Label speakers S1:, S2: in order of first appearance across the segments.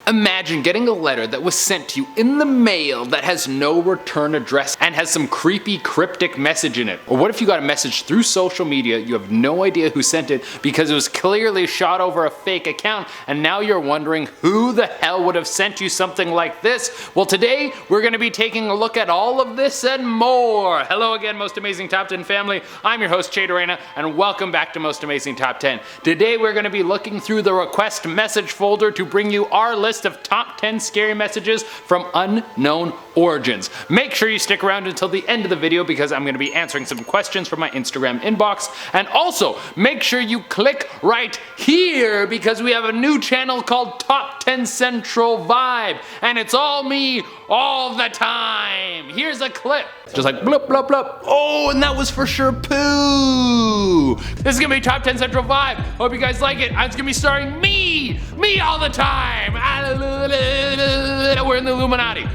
S1: Imagine getting a letter that was sent to you in the mail that has no return address and has some creepy cryptic message in it. Or what if you got a message through social media, you have no idea who sent it because it was clearly shot over a fake account, and now you're wondering who the hell would have sent you something like this? Well, today we're going to be taking a look at all of this and more. Hello again, Most Amazing Top 10 family. I'm your host, CADAVER, and welcome back to Most Amazing Top 10. Today we're going to be looking through the request message folder to bring you our list of top 10 scary messages from unknown origins. Make sure you stick around until the end of the video because I'm going to be answering some questions from my Instagram inbox. And also, make sure you click right here because we have a new channel called Top 10 Central Vibe, and it's all me all the time. Here's a clip. Just like blup blup blup. Oh, and that was for sure poo. This is gonna be Top 10 Central Vibe. Hope you guys like it. It's gonna be starring me all the time. We're in the Illuminati.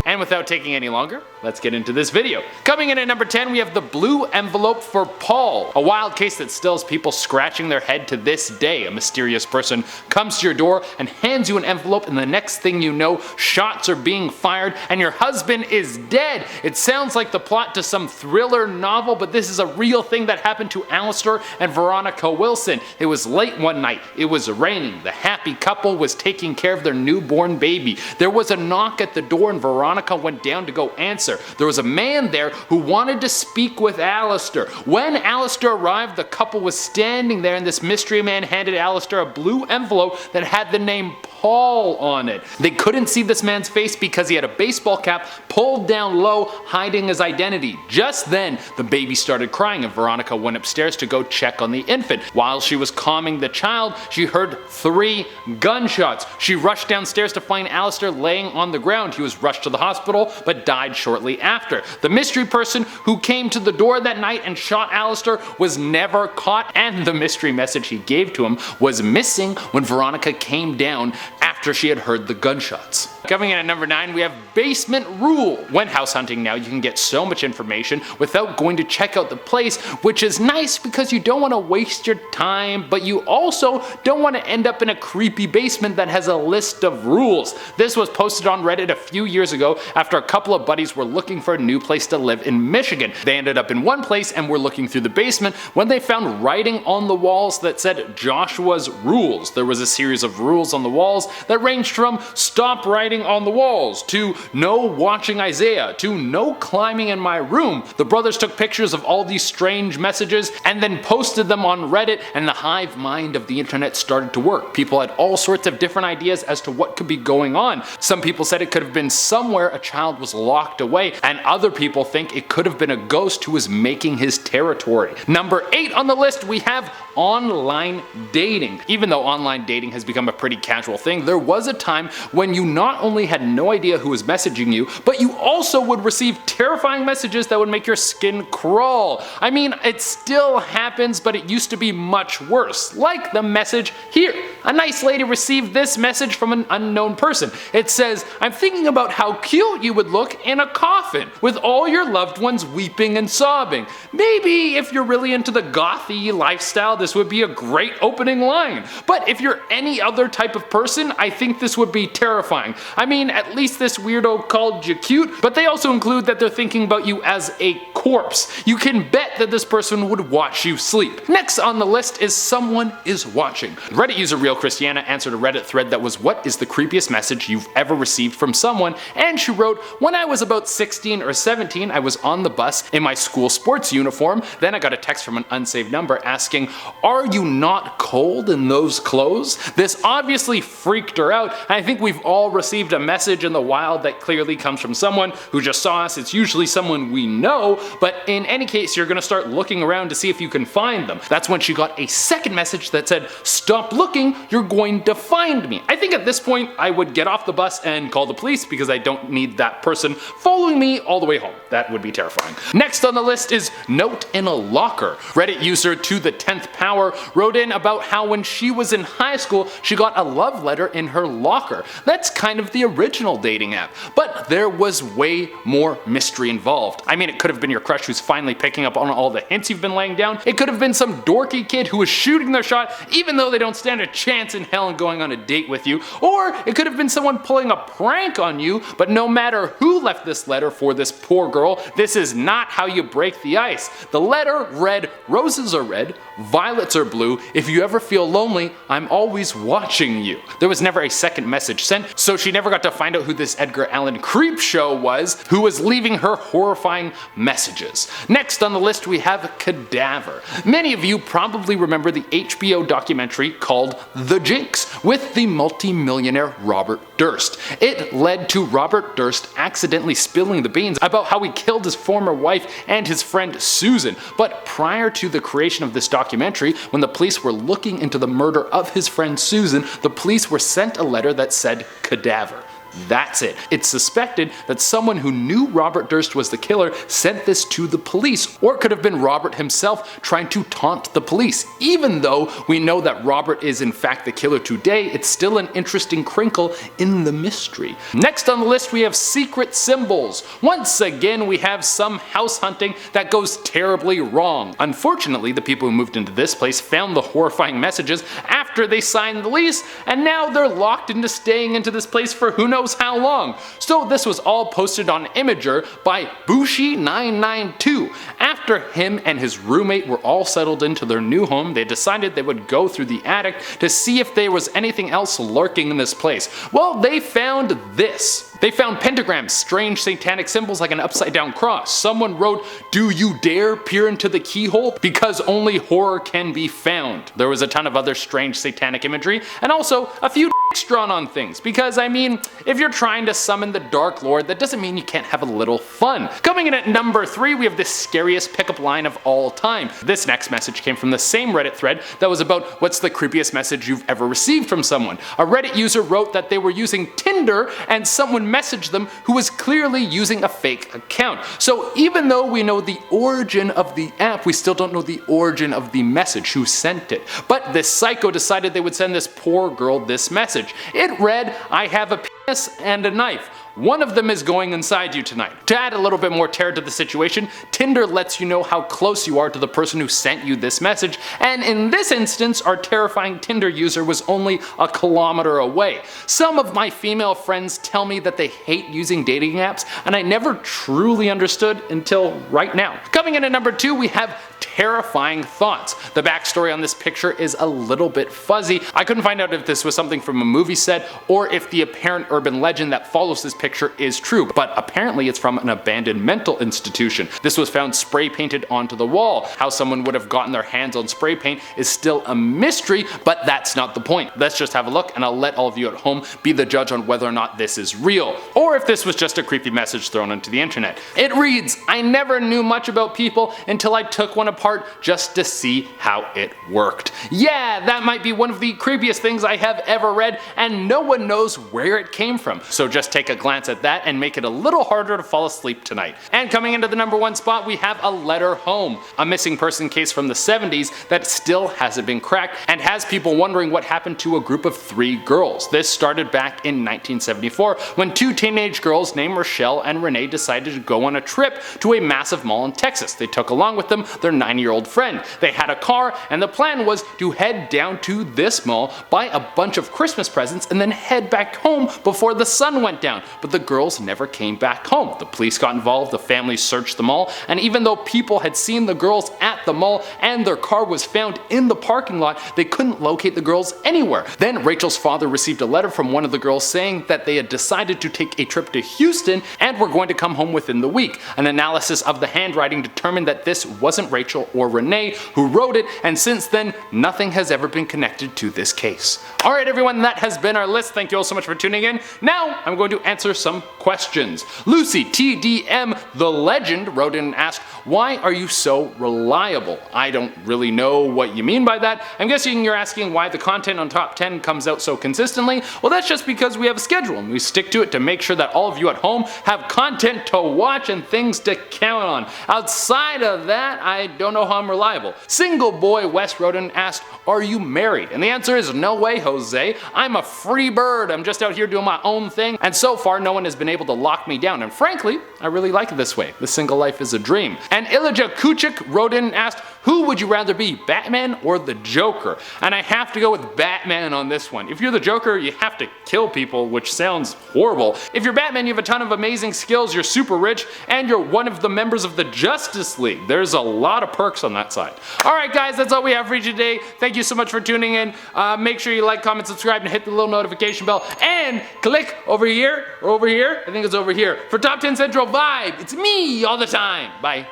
S1: And without taking any longer, let's get into this video. Coming in at number 10, we have the blue envelope for Paul. A wild case that still has people scratching their head to this day. A mysterious person comes to your door and hands you an envelope, and the next thing you know, shots are being fired and your husband is dead. It sounds like the plot to some thriller novel, but this is a real thing that happened to Alistair and Veronica Wilson. It was late one night. It was raining. The happy couple was taking care of their newborn baby. There was a knock at the door and Veronica went down to go answer. There was a man there who wanted to speak with Alistair. When Alistair arrived, the couple was standing there and this mystery man handed Alistair a blue envelope that had the name Paul on it. They couldn't see this man's face because he had a baseball cap pulled down low, hiding his identity. Just then, the baby started crying and Veronica went upstairs to go check on the infant. While she was calming the child, she heard 3 gunshots. She rushed downstairs to find Alistair laying on the ground. He was rushed to the hospital but died shortly after. The mystery person who came to the door that night and shot Alistair was never caught, and the mystery message he gave to him was missing when Veronica came down after she had heard the gunshots. Coming in at number 9, we have basement rule. When house hunting now, you can get so much information without going to check out the place, which is nice because you don't want to waste your time, but you also don't want to end up in a creepy basement that has a list of rules. This was posted on Reddit a few years ago after a couple of buddies were looking for a new place to live in Michigan. They ended up in one place and were looking through the basement when they found writing on the walls that said Joshua's rules. There was a series of rules on the walls that ranged from stop writing on the walls to no watching Isaiah to no climbing in my room. The brothers took pictures of all these strange messages and then posted them on Reddit, and the hive mind of the internet started to work. People had all sorts of different ideas as to what could be going on. Some people said it could have been somewhere a child was locked away, and other people think it could have been a ghost who was making his territory. Number 8 on the list, we have online dating. Even though online dating has become a pretty casual thing, there was a time when you not only had no idea who was messaging you, but you also would receive terrifying messages that would make your skin crawl. I mean, it still happens, but it used to be much worse. Like the message here. A nice lady received this message from an unknown person. It says, "I'm thinking about how cute you would look in a coffin, with all your loved ones weeping and sobbing. Maybe if you're really into the gothy lifestyle, this would be a great opening line. But if you're any other type of person, I think this would be terrifying. I mean, at least this weirdo called you cute," but they also include that they're thinking about you as a corpse. You can bet that this person would watch you sleep. Next on the list is someone is watching. Reddit user Real Christiana answered a Reddit thread that was, "What is the creepiest message you've ever received from someone?" And she wrote, "When I was about 16 or 17, I was on the bus in my school sports uniform. Then I got a text from an unsaved number asking, 'Are you not cold in those clothes?' This obviously freaked her out. I think we've all received a message in the wild that clearly comes from someone who just saw us. It's usually someone we know, but in any case, you're gonna start looking around to see if you can find them." That's when she got a second message that said, "Stop looking, you're going to find me." I think at this point, I would get off the bus and call the police because I don't need that person following me all the way home. That would be terrifying. Next on the list is note in a locker. Reddit user to the 10th power wrote in about how when she was in high school, she got a love letter in her locker. That's kind of the original dating app, but there was way more mystery involved. I mean, it could have been your crush who's finally picking up on all the hints you've been laying down. It could have been some dorky kid who was shooting their shot even though they don't stand a chance in hell in going on a date with you. Or it could have been someone pulling a prank on you, but no matter who left this letter for this poor girl, this is not how you break the ice. The letter read, "Roses are red, violets are blue. If you ever feel lonely, I'm always watching you." There was never a second message sent, so she never got to find out who this Edgar Allan Creepshow was, who was leaving her horrifying messages. Next on the list we have Cadaver. Many of you probably remember the HBO documentary called The Jinx with the multi-millionaire Robert Durst. It led to Robert Durst accidentally spilling the beans about how he killed his former wife and his friend Susan. But prior to the creation of this documentary, when the police were looking into the murder of his friend Susan, the police were sent a letter that said Cadaver. That's it. It's suspected that someone who knew Robert Durst was the killer sent this to the police, or it could have been Robert himself trying to taunt the police. Even though we know that Robert is in fact the killer today, it's still an interesting crinkle in the mystery. Next on the list we have secret symbols. Once again we have some house hunting that goes terribly wrong. Unfortunately, the people who moved into this place found the horrifying messages after they signed the lease, and now they're locked into staying into this place for who knows how long. So this was all posted on Imager by Bushi992. After him and his roommate were all settled into their new home, they decided they would go through the attic to see if there was anything else lurking in this place. Well, they found this. They found pentagrams, strange satanic symbols like an upside down cross. Someone wrote, "Do you dare peer into the keyhole? Because only horror can be found." There was a ton of other strange satanic imagery, and also a few dicks drawn on things, because I mean, if you're trying to summon the Dark Lord, that doesn't mean you can't have a little fun. Coming in at number 3, we have the scariest pickup line of all time. This next message came from the same Reddit thread that was about what's the creepiest message you've ever received from someone. A Reddit user wrote that they were using Tinder and someone messaged them who was clearly using a fake account. So even though we know the origin of the app, we still don't know the origin of the message, who sent it. But this psycho decided they would send this poor girl this message. It read, "I have a penis and a knife. One of them is going inside you tonight." To add a little bit more terror to the situation, Tinder lets you know how close you are to the person who sent you this message, and in this instance, our terrifying Tinder user was only a kilometer away. Some of my female friends tell me that they hate using dating apps, and I never truly understood until right now. Coming in at number 2, we have terrifying thoughts. The backstory on this picture is a little bit fuzzy. I couldn't find out if this was something from a movie set or if the apparent urban legend that follows this picture is true, but apparently it's from an abandoned mental institution. This was found spray painted onto the wall. How someone would have gotten their hands on spray paint is still a mystery, but that's not the point. Let's just have a look, and I'll let all of you at home be the judge on whether or not this is real, or if this was just a creepy message thrown onto the internet. It reads, "I never knew much about people until I took one apart just to see how it worked." Yeah, that might be one of the creepiest things I have ever read, and no one knows where it came from. So just take a glance at that and make it a little harder to fall asleep tonight. And coming into the number 1 spot, we have A Letter Home, a missing person case from the 70s that still hasn't been cracked and has people wondering what happened to a group of 3 girls. This started back in 1974 when 2 teenage girls named Rochelle and Renee decided to go on a trip to a massive mall in Texas. They took along with them their 9-year-old friend. They had a car, and the plan was to head down to this mall, buy a bunch of Christmas presents, and then head back home before the sun went down. But the girls never came back home. The police got involved, the family searched the mall, and even though people had seen the girls at the mall and their car was found in the parking lot, they couldn't locate the girls anywhere. Then Rachel's father received a letter from one of the girls saying that they had decided to take a trip to Houston and were going to come home within the week. An analysis of the handwriting determined that this wasn't Rachel or Renee who wrote it, and since then, nothing has ever been connected to this case. Alright everyone, that has been our list. Thank you all so much for tuning in. Now, I'm going to answer some questions. Lucy TDM The Legend wrote in and asked, "Why are you so reliable?" I don't really know what you mean by that. I'm guessing you're asking why the content on Top 10 comes out so consistently. Well, that's just because we have a schedule and we stick to it to make sure that all of you at home have content to watch and things to count on. Outside of that, I don't know how I'm reliable. Single boy West wrote in and asked, are you married? And the answer is no way, Jose. I'm a free bird. I'm just out here doing my own thing. And so far, no one has been able to lock me down. And frankly, I really like it this way. The single life is a dream. And Ilija Kuchik wrote in and asked, who would you rather be, Batman or the Joker? And I have to go with Batman on this one. If you're the Joker, you have to kill people, which sounds horrible. If you're Batman, you have a ton of amazing skills, you're super rich, and you're one of the members of the Justice League. There's a lot of perks on that side. Alright guys, that's all we have for you today. Thank you so much for tuning in. Make sure you like, comment, subscribe, and hit the little notification bell. And click over here, or over here, I think it's over here, for Top 10 Central Vibe. It's me all the time. Bye.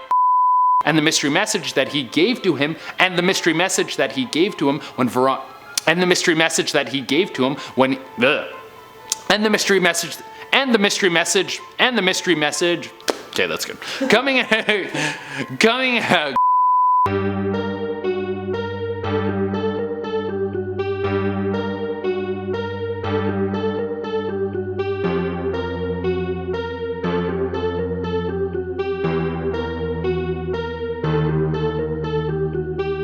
S1: And the mystery message that he gave to him, and the mystery message that he gave to him when and the mystery message that he gave to him when, and the mystery message, and the mystery message, and the mystery message, okay, that's good. Coming out.